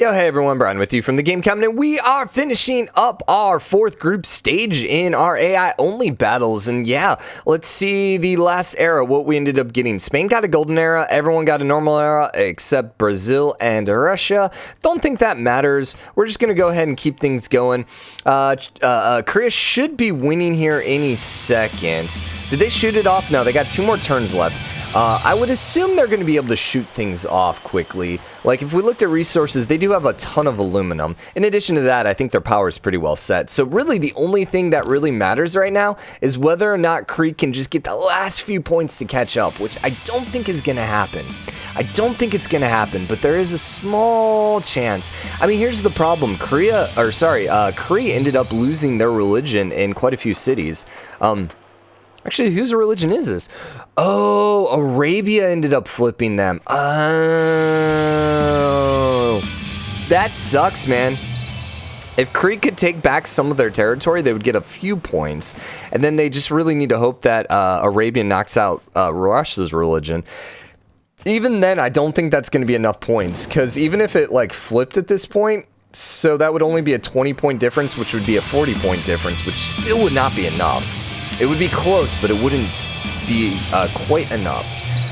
Yo, hey everyone, Brian with you from the Game Cabinet. We are finishing up our fourth group stage in our AI-only battles. And yeah, let's see the last era, what we ended up getting. Spain got a golden era, everyone got a normal era, except Brazil and Russia. Don't think that matters. We're just going to go ahead and keep things going. Korea should be winning here any second. Did they shoot it off? No, they got 2 more turns left. I would assume they're going to be able to shoot things off quickly. Like, if we looked at resources, they do have a ton of aluminum. In addition to that, I think their power is pretty well set. So really, the only thing that really matters right now is whether or not Crete can just get the last few points to catch up, which I don't think is going to happen. I don't think it's going to happen, but there is a small chance. I mean, here's the problem. Korea ended up losing their religion in quite a few cities. Actually, whose religion is this? Oh, Arabia ended up flipping them. Oh, that sucks, man. If Crete could take back some of their territory, they would get a few points. And then they just really need to hope that Arabia knocks out Russia's religion. Even then, I don't think that's going to be enough points. Because even if it, like, flipped at this point, so that would only be a 20-point difference, which would be a 40-point difference, which still would not be enough. It would be close, but it wouldn't be quite enough.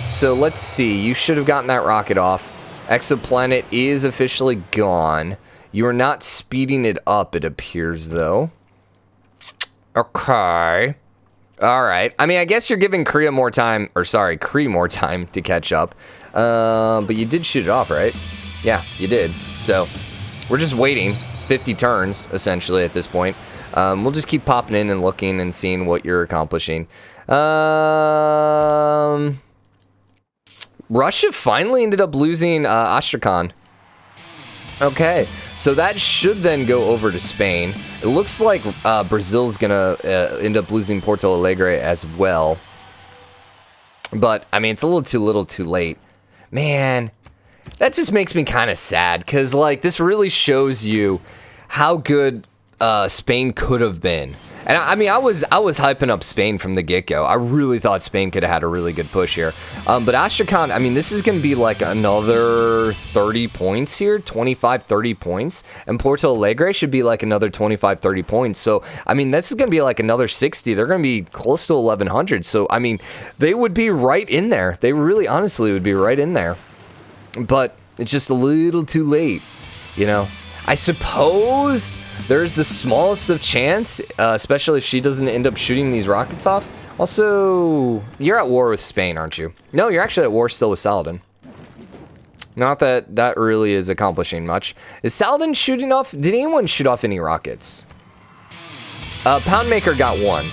So let's see. You should have gotten that rocket off. Exoplanet is officially gone. You are not speeding it up, it appears, though. Okay. All right. I mean, I guess you're giving Korea more time, or sorry, Crete more time to catch up. But you did shoot it off, right? Yeah, you did. So we're just waiting 50 turns, essentially, at this point. We'll just keep popping in and looking and seeing what you're accomplishing. Russia finally ended up losing Astrakhan. Okay, so that should then go over to Spain. It looks like Brazil's gonna end up losing Porto Alegre as well. But, I mean, it's a little too late. Man, that just makes me kind of sad, because, like, this really shows you how good Spain could have been. And I mean, I was hyping up Spain from the get-go. I really thought Spain could have had a really good push here. But Astrakhan, I mean, this is going to be like another 30 points here, 25, 30 points. And Porto Alegre should be like another 25, 30 points. So, I mean, this is going to be like another 60. They're going to be close to 1,100. So, I mean, they would be right in there. They really, honestly, would be right in there. But it's just a little too late, you know? I suppose there's the smallest of chance, especially if she doesn't end up shooting these rockets off. Also, you're at war with Spain, aren't you? No, you're actually at war still with Saladin. Not that that really is accomplishing much. Is Saladin shooting off? Did anyone shoot off any rockets? Poundmaker got one.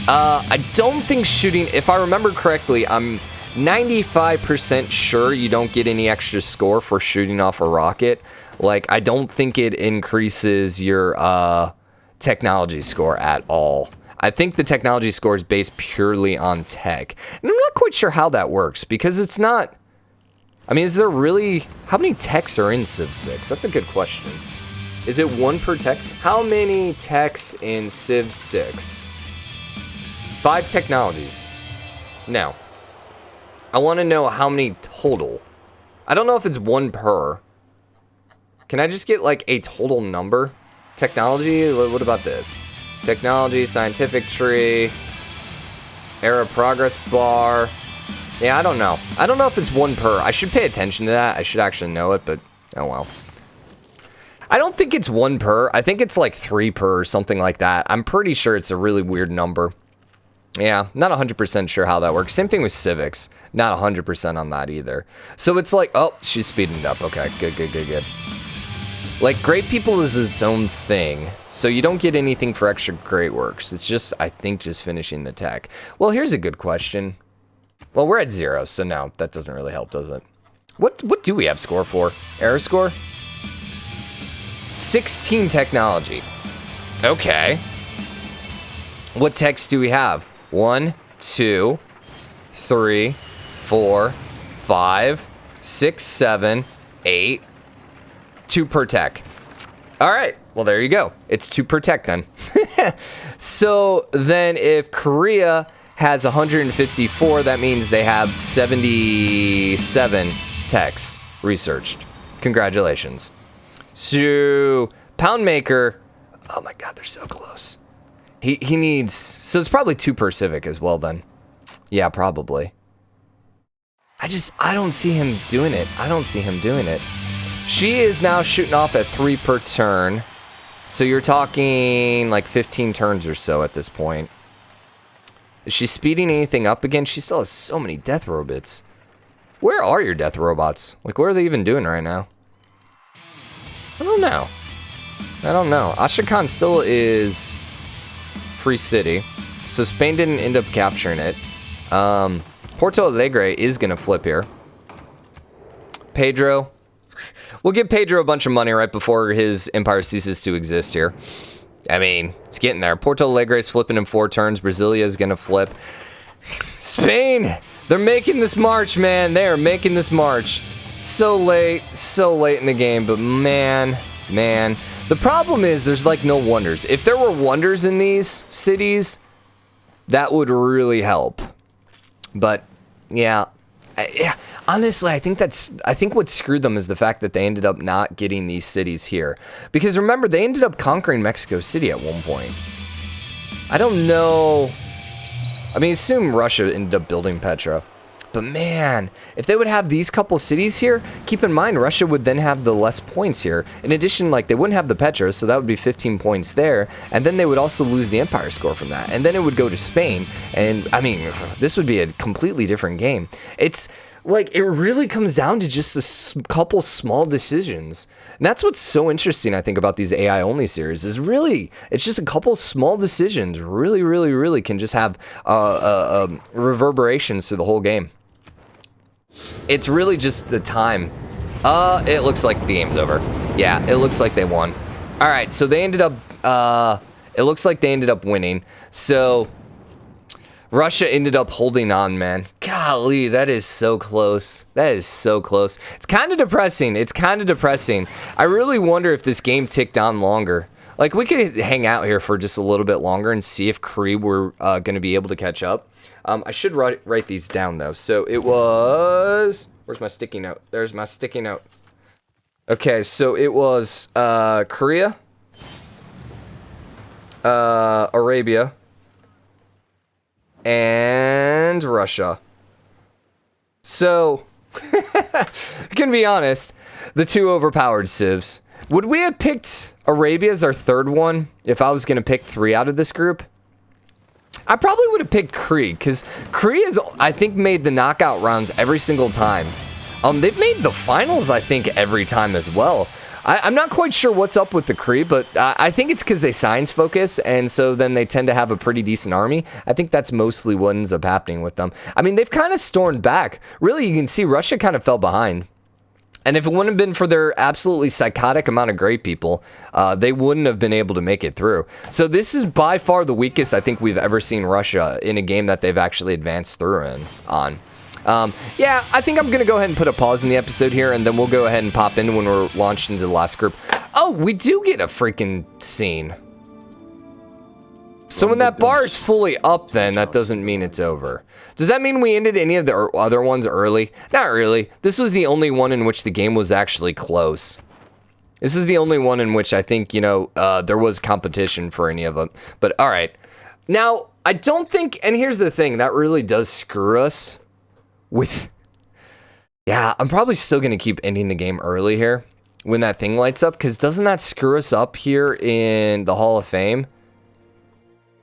I don't think shooting, if I remember correctly, I'm 95% sure you don't get any extra score for shooting off a rocket. Like, I don't think it increases your technology score at all. I think the technology score is based purely on tech. And I'm not quite sure how that works, because it's not... I mean, is there really... How many techs are in Civ 6? That's a good question. Is it 1 per tech? How many techs in Civ 6? 5 technologies. No. I want to know how many total. I don't know if it's 1 per... Can I just get, like, a total number? Technology? What about this? Technology, scientific tree, era progress bar. Yeah, I don't know. I don't know if it's 1 per. I should pay attention to that. I should actually know it, but oh well. I don't think it's 1 per. I think it's like 3 per or something like that. I'm pretty sure it's a really weird number. Yeah, not 100% sure how that works. Same thing with civics. Not 100% on that either. So it's like, oh, she's speeding it up. Okay, good. Like, Great People is its own thing, so you don't get anything for extra great works. It's just, I think, just finishing the tech. Well, here's a good question. Well, we're at 0, so no, that doesn't really help, does it? What do we have score for? Error score? 16 technology. Okay. What techs do we have? 1, 2, 3, 4, 5, 6, 7, 8... 2 per tech. All right. Well, there you go. It's 2 per tech then. So then if Korea has 154, that means they have 77 techs researched. Congratulations. So, Poundmaker. Oh my god, they're so close. He needs... So it's probably 2 per civic as well then. Yeah, probably. I don't see him doing it. I don't see him doing it. She is now shooting off at 3 per turn. So you're talking like 15 turns or so at this point. Is she speeding anything up again? She still has so many death robots. Where are your death robots? Like, what are they even doing right now? I don't know. I don't know. Asha Khan still is free city. So Spain didn't end up capturing it. Porto Alegre is going to flip here. Pedro. We'll give Pedro a bunch of money right before his empire ceases to exist here. I mean, it's getting there. Porto Alegre is flipping in 4 turns. Brasilia is going to flip. Spain, they're making this march, man. They are making this march. So late in the game. But man. The problem is there's like no wonders. If there were wonders in these cities, that would really help. But yeah. Honestly, I think what screwed them is the fact that they ended up not getting these cities here. Because remember, they ended up conquering Mexico City at one point. I don't know. I mean, assume Russia ended up building Petra. But man, if they would have these couple cities here, keep in mind, Russia would then have the less points here. In addition, like, they wouldn't have the Petra, so that would be 15 points there. And then they would also lose the empire score from that. And then it would go to Spain. And, I mean, this would be a completely different game. It's... like, it really comes down to just a couple small decisions. And that's what's so interesting, I think, about these AI-only series, is really, it's just a couple small decisions really can just have reverberations through the whole game. It's really just the time. It looks like the game's over. Yeah, it looks like they won. All right, so they ended up, it looks like they ended up winning. So... Russia ended up holding on, man. Golly, that is so close. That is so close. It's kind of depressing. It's kind of depressing. I really wonder if this game ticked on longer. Like, we could hang out here for just a little bit longer and see if Kree were going to be able to catch up. I should write these down, though. So it was... Where's my sticky note? There's my sticky note. Okay, so it was Korea, Arabia, and Russia. So, I can be honest, the 2 overpowered civs. Would we have picked Arabia as our 3rd one if I was going to pick 3 out of this group? I probably would have picked Kree, because Kree has, I think, made the knockout rounds every single time. They've made the finals, I think, every time as well. I'm not quite sure what's up with the Kree, but I think it's because they science focus, and so then they tend to have a pretty decent army. I think that's mostly what ends up happening with them. I mean, they've kind of stormed back. Really, you can see Russia kind of fell behind. And if it wouldn't have been for their absolutely psychotic amount of great people, they wouldn't have been able to make it through. So this is by far the weakest I think we've ever seen Russia in a game that they've actually advanced through on. Yeah, I think I'm going to go ahead and put a pause in the episode here, and then we'll go ahead and pop in when we're launched into the last group. Oh, we do get a freaking scene. So when that bar is fully up, then that doesn't mean it's over. Does that mean we ended any of the other ones early? Not really. This was the only one in which the game was actually close. This is the only one in which I think, you know, there was competition for any of them. But all right. Now, I don't think, and here's the thing, that really does screw us with, yeah, I'm probably still going to keep ending the game early here when that thing lights up, because doesn't that screw us up here in the Hall of Fame?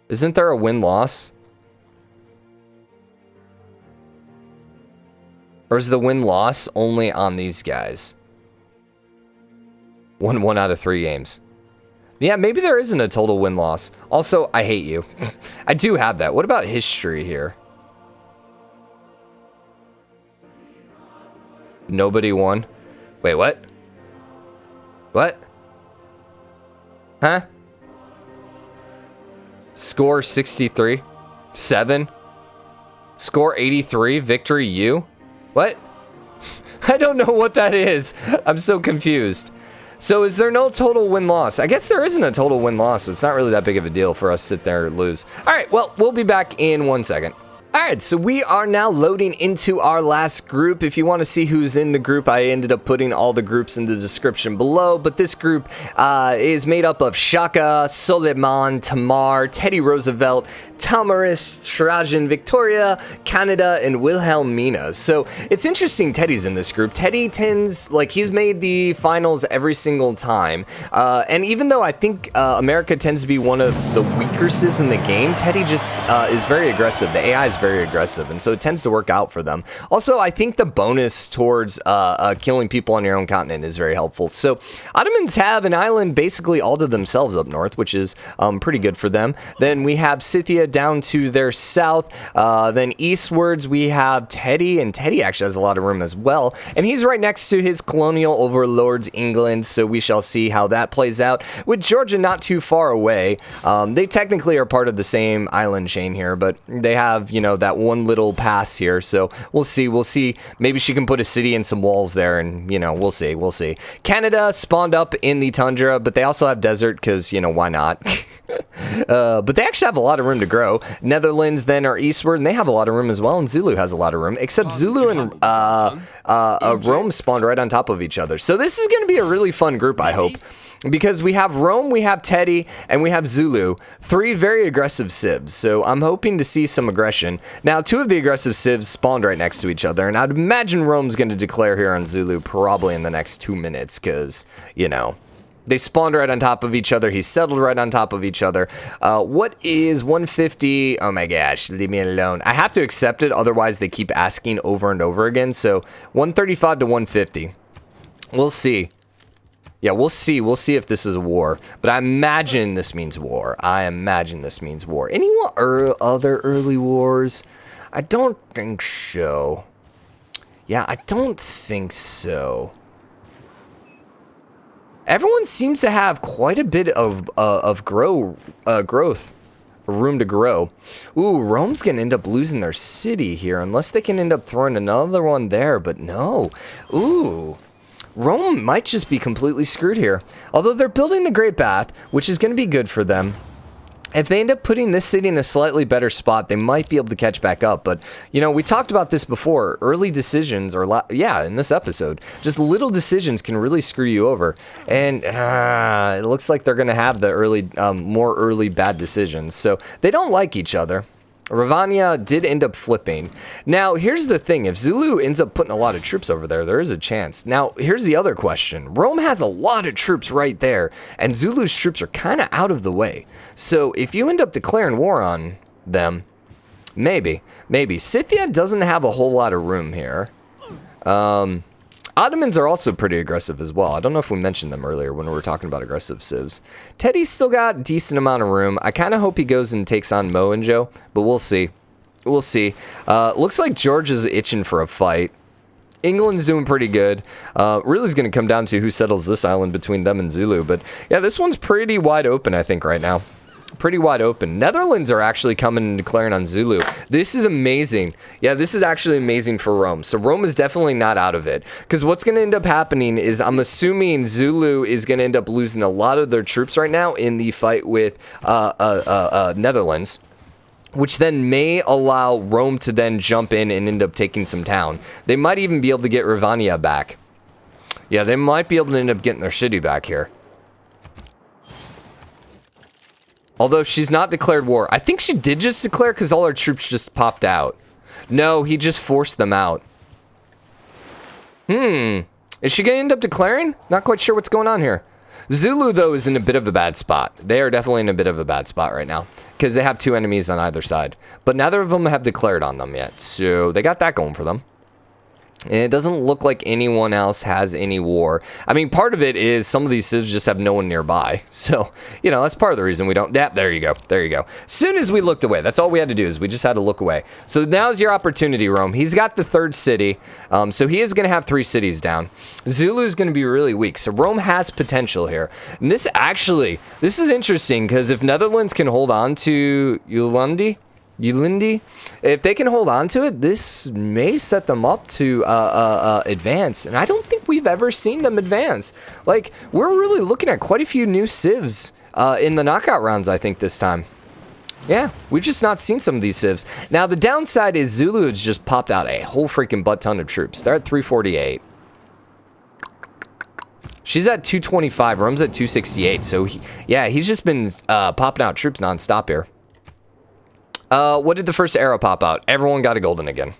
Isn't there a win-loss? Or is the win-loss only on these guys? 1 out of 3 games. Yeah, maybe there isn't a total win-loss. Also, I hate you. I do have that. What about history here? Nobody won. Wait, what? What? Huh? Score 63. 7. Score 83. Victory U. What? I don't know what that is. I'm so confused. So is there no total win-loss? I guess there isn't a total win-loss, so it's not really that big of a deal for us to sit there and lose. All right, well, we'll be back in 1 second. Alright, so we are now loading into our last group. If you want to see who's in the group, I ended up putting all the groups in the description below, but this group is made up of Shaka, Soleiman, Tamar, Teddy Roosevelt, Tamaris, Trajan, Victoria, Canada, and Wilhelmina. So it's interesting Teddy's in this group. Teddy tends, like, he's made the finals every single time, and even though I think America tends to be one of the weaker civs in the game, Teddy just is very aggressive. The AI is very aggressive, and so it tends to work out for them. Also, I think the bonus towards killing people on your own continent is very helpful. So Ottomans have an island basically all to themselves up north, which is pretty good for them. Then we have Scythia down to their south. Then eastwards we have Teddy, and Teddy actually has a lot of room as well. And he's right next to his colonial overlords, England, so we shall see how that plays out. With Georgia not too far away, they technically are part of the same island chain here, but they have, you know, that one little pass here, so we'll see. Maybe she can put a city and some walls there, and, you know, we'll see. Canada spawned up in the tundra, but they also have desert, because, you know, why not? But they actually have a lot of room to grow. Netherlands then are eastward, and they have a lot of room as well, and Zulu has a lot of room, except Zulu and Rome spawned right on top of each other. So this is going to be a really fun group, I hope. Because we have Rome, we have Teddy, and we have Zulu. 3 very aggressive civs, so I'm hoping to see some aggression. Now, 2 of the aggressive civs spawned right next to each other, and I'd imagine Rome's going to declare here on Zulu probably in the next 2 minutes, because, you know, they spawned right on top of each other. He settled right on top of each other. What is 150? Oh my gosh, leave me alone. I have to accept it, otherwise they keep asking over and over again. So 135 to 150. We'll see. Yeah, we'll see. We'll see if this is a war. But I imagine this means war. Any other early wars? I don't think so. Yeah, I don't think so. Everyone seems to have quite a bit of growth, room to grow. Ooh, Rome's gonna end up losing their city here, unless they can end up throwing another one there, but no. Ooh, Rome might just be completely screwed here. Although they're building the Great Bath, which is gonna be good for them. If they end up putting this city in a slightly better spot, they might be able to catch back up. But, you know, we talked about this before. Early decisions, in this episode, just little decisions can really screw you over. And it looks like they're going to have the more early bad decisions. So they don't like each other. Ravania did end up flipping. Now, here's the thing. If Zulu ends up putting a lot of troops over there, there is a chance. Now, here's the other question. Rome has a lot of troops right there, and Zulu's troops are kind of out of the way. So, if you end up declaring war on them, maybe. Scythia doesn't have a whole lot of room here. Ottomans are also pretty aggressive as well. I don't know if we mentioned them earlier when we were talking about aggressive civs. Teddy's still got a decent amount of room. I kind of hope he goes and takes on Mo and Joe, but we'll see. Looks like George is itching for a fight. England's doing pretty good. Really is going to come down to who settles this island between them and Zulu. But yeah, this one's pretty wide open, I think, right now. Pretty wide open. Netherlands are actually coming and declaring on Zulu. This is amazing. Yeah, this is actually amazing for Rome. So Rome is definitely not out of it. Because what's going to end up happening is I'm assuming Zulu is going to end up losing a lot of their troops right now in the fight with Netherlands, which then may allow Rome to then jump in and end up taking some town. They might even be able to get Ravania back. Yeah, they might be able to end up getting their city back here. Although she's not declared war. I think she did just declare because all her troops just popped out. No, he just forced them out. Is she going to end up declaring? Not quite sure what's going on here. Zulu, though, is in a bit of a bad spot. They are definitely in a bit of a bad spot right now. Because they have 2 enemies on either side. But neither of them have declared on them yet. So they got that going for them. And it doesn't look like anyone else has any war. I mean, part of it is some of these civs just have no one nearby. So, you know, that's part of the reason we don't... Yeah, there you go. As soon as we looked away, that's all we had to do is we just had to look away. So now's your opportunity, Rome. He's got the 3rd city. So he is going to have 3 cities down. Zulu's going to be really weak. So Rome has potential here. And this is interesting because if Netherlands can hold on to Ulandi, if they can hold on to it, this may set them up to advance. And I don't think we've ever seen them advance. Like, we're really looking at quite a few new civs in the knockout rounds, I think, this time. Yeah, we've just not seen some of these civs. Now, the downside is Zulu has just popped out a whole freaking butt ton of troops. They're at 348. She's at 225. Rome's at 268. So, yeah, he's just been popping out troops nonstop here. What did the first arrow pop out? Everyone got a golden again.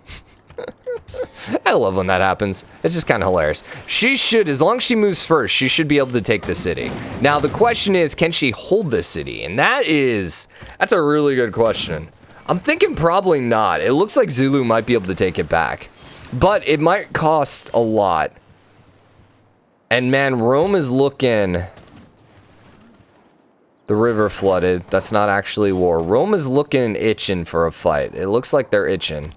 I love when that happens. It's just kind of hilarious. She should, as long as she moves first, she should be able to take the city. Now, the question is, can she hold the city? And that's a really good question. I'm thinking probably not. It looks like Zulu might be able to take it back. But it might cost a lot. And man, Rome is looking... The river flooded. That's not actually war. Rome is looking itching for a fight. It looks like they're itching.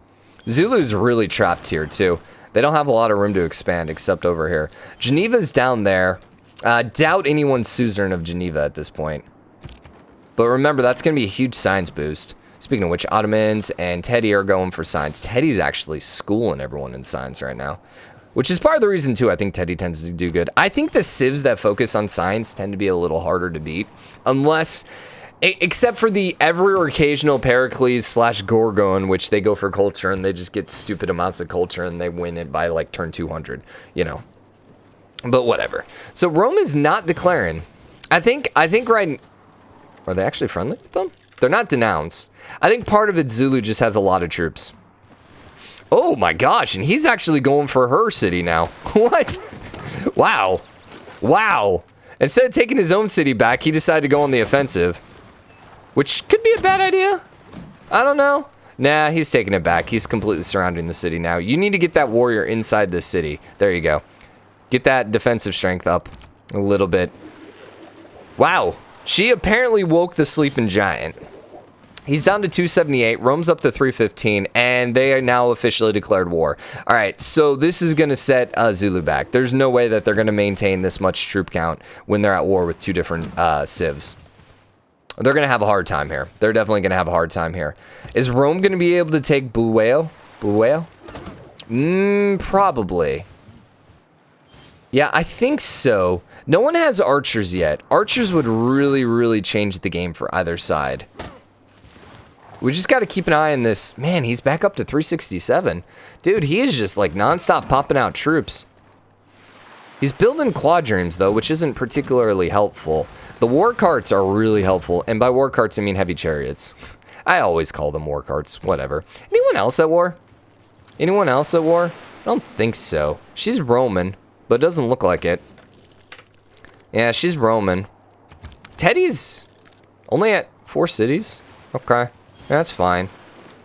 Zulu's really trapped here, too. They don't have a lot of room to expand, except over here. Geneva's down there. Doubt anyone's suzerain of Geneva at this point. But remember, that's going to be a huge science boost. Speaking of which, Ottomans and Teddy are going for science. Teddy's actually schooling everyone in science right now. Which is part of the reason, too, I think Teddy tends to do good. I think the civs that focus on science tend to be a little harder to beat. Unless... Except for the ever occasional Pericles / Gorgo, in which they go for culture and they just get stupid amounts of culture and they win it by like turn 200, you know. But whatever. So Rome is not declaring. I think right... Are they actually friendly with them? They're not denounced. I think part of it, Zulu just has a lot of troops. Oh my gosh, and he's actually going for her city now. What? Wow. Wow. Instead of taking his own city back, he decided to go on the offensive. Which could be a bad idea. I don't know. Nah, he's taking it back. He's completely surrounding the city now. You need to get that warrior inside the city. There you go. Get that defensive strength up a little bit. Wow. She apparently woke the sleeping giant. He's down to 278. Rome's up to 315. And they are now officially declared war. All right. So this is going to set Zulu back. There's no way that they're going to maintain this much troop count when they're at war with two different civs. They're going to have a hard time here. They're definitely going to have a hard time here. Is Rome going to be able to take Bueo? Bueo? Probably. Yeah, I think so. No one has archers yet. Archers would really, really change the game for either side. We just got to keep an eye on this. Man, he's back up to 367. Dude, he is just like nonstop popping out troops. He's building quadriremes, though, which isn't particularly helpful. The war carts are really helpful, and by war carts, I mean heavy chariots. I always call them war carts, whatever. Anyone else at war? Anyone else at war? I don't think so. She's Roman, but it doesn't look like it. Yeah, she's Roman. Teddy's only at 4 cities? Okay, that's fine.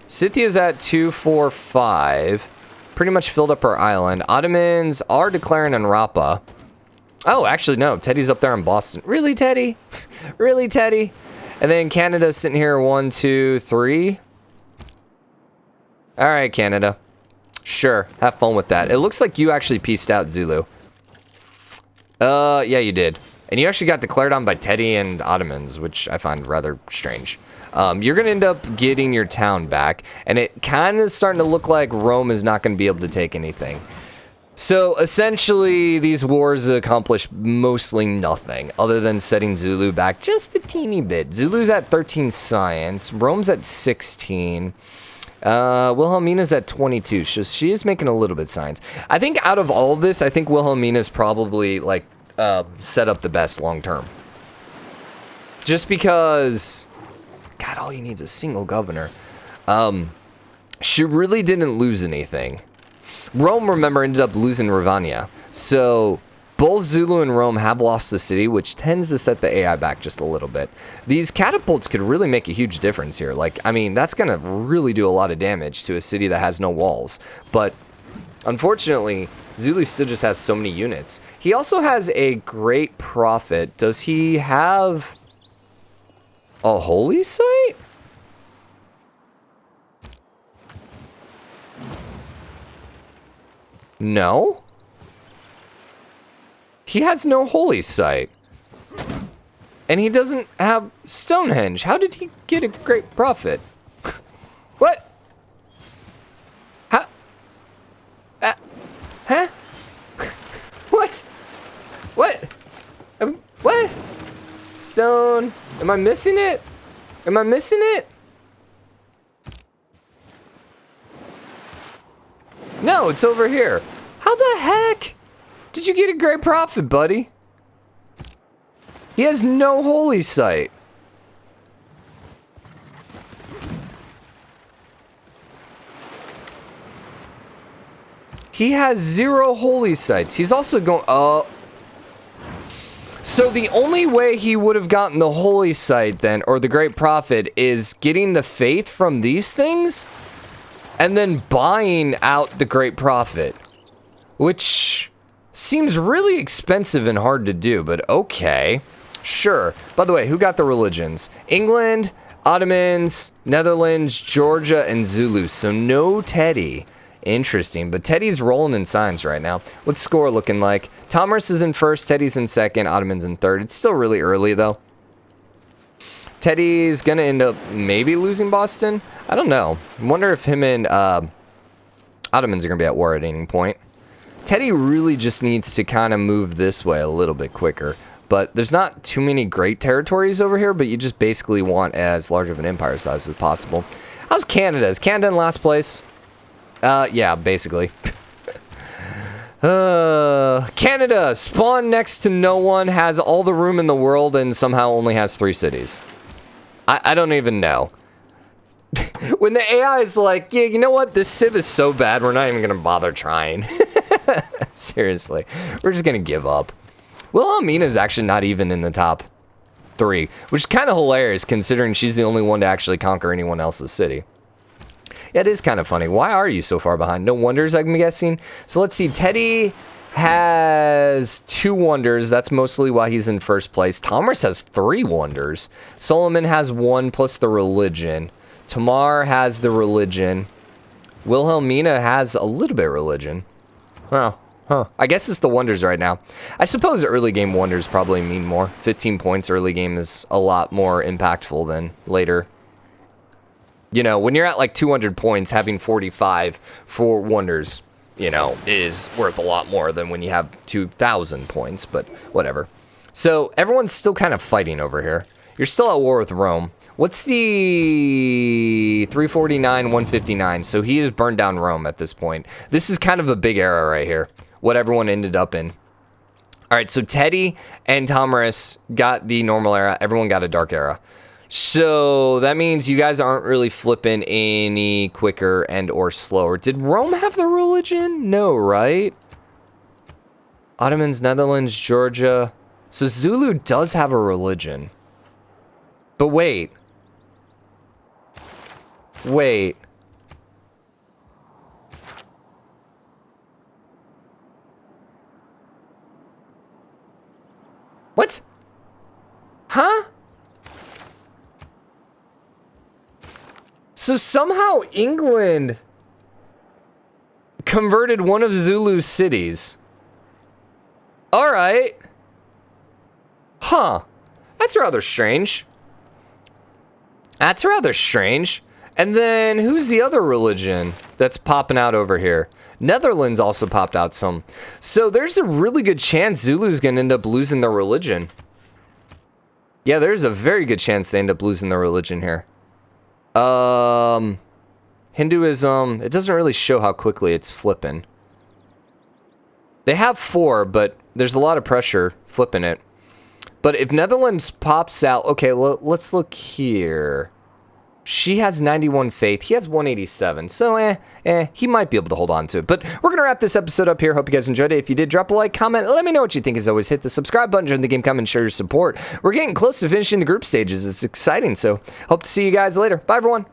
Scythia's at 245. Pretty much filled up her island. Ottomans are declaring on Rapa. Oh, actually, no. Teddy's up there in Boston. Really, Teddy? Really, Teddy? And then Canada's sitting here, 1, 2, 3. All right, Canada. Sure, have fun with that. It looks like you actually pieced out Zulu. Yeah, you did. And you actually got declared on by Teddy and Ottomans, which I find rather strange. You're going to end up getting your town back, and it kind of starting to look like Rome is not going to be able to take anything. So, essentially, these wars accomplish mostly nothing, other than setting Zulu back just a teeny bit. Zulu's at 13 science, Rome's at 16, Wilhelmina's at 22, so she is making a little bit science. I think out of all of this, I think Wilhelmina's probably, like, set up the best long-term. Just because... God, all you need is a single governor. She really didn't lose anything. Rome, remember, ended up losing Ravania. So both Zulu and Rome have lost the city, which tends to set the AI back just a little bit. These catapults could really make a huge difference here. Like, I mean, that's going to really do a lot of damage to a city that has no walls. But unfortunately, Zulu still just has so many units. He also has a great prophet. Does he have a holy site? No. He has no holy site. And he doesn't have Stonehenge. How did he get a great prophet? What? How? Huh? What? What? What? Stone. Am I missing it? Am I missing it? No, it's over here. How the heck did you get a great prophet, buddy? He has no holy site. He has 0 holy sites. He's also going... So the only way he would have gotten the holy site then, or the great prophet, is getting the faith from these things and then buying out the great prophet, which seems really expensive and hard to do, but okay, sure. By the way, who got the religions? England, Ottomans, Netherlands, Georgia, and Zulu. So no Teddy. Interesting, but Teddy's rolling in signs right now. What's score looking like? Thomas is in first, Teddy's in second, Ottoman's in third. It's still really early, though. Teddy's gonna end up maybe losing Boston? I don't know. I wonder if him and Ottomans are gonna be at war at any point. Teddy really just needs to kind of move this way a little bit quicker. But there's not too many great territories over here, but you just basically want as large of an empire size as possible. How's Canada? Is Canada in last place? Yeah, basically. Canada, spawned next to no one, has all the room in the world, and somehow only has 3 cities. I don't even know. When the AI is like, yeah, you know what? This civ is so bad, we're not even going to bother trying. Seriously. We're just going to give up. Wilhelmina's actually not even in the top 3, which is kind of hilarious considering she's the only one to actually conquer anyone else's city. Yeah, it is kind of funny. Why are you so far behind? No wonders, I'm guessing. So let's see. Teddy has 2 wonders. That's mostly why he's in first place. Thomas has 3 wonders. Solomon has 1 plus the religion. Tamar has the religion. Wilhelmina has a little bit of religion. Huh. I guess it's the wonders right now. I suppose early game wonders probably mean more. 15 points early game is a lot more impactful than later. You know, when you're at like 200 points, having 45 for wonders, you know, is worth a lot more than when you have 2,000 points, but whatever. So everyone's still kind of fighting over here. You're still at war with Rome. What's the 349, 159? So he has burned down Rome at this point. This is kind of a big era right here, what everyone ended up in. All right, so Teddy and Thomas got the normal era. Everyone got a dark era. So that means you guys aren't really flipping any quicker and or slower. Did Rome have the religion? No, right? Ottomans, Netherlands, Georgia. So Zulu does have a religion. But wait. Wait. What? Huh? So somehow England converted one of Zulu's cities. All right. Huh. That's rather strange. That's rather strange. And then who's the other religion that's popping out over here? Netherlands also popped out some. So there's a really good chance Zulu's going to end up losing their religion. Yeah, there's a very good chance they end up losing their religion here. Hinduism, it doesn't really show how quickly it's flipping. They have 4, but there's a lot of pressure flipping it. But if Netherlands pops out, okay, let's look here. She has 91 faith. He has 187. So, he might be able to hold on to it. But we're going to wrap this episode up here. Hope you guys enjoyed it. If you did, drop a like, comment. Let me know what you think. As always, hit the subscribe button, join the game, comment, share your support. We're getting close to finishing the group stages. It's exciting. So, hope to see you guys later. Bye, everyone.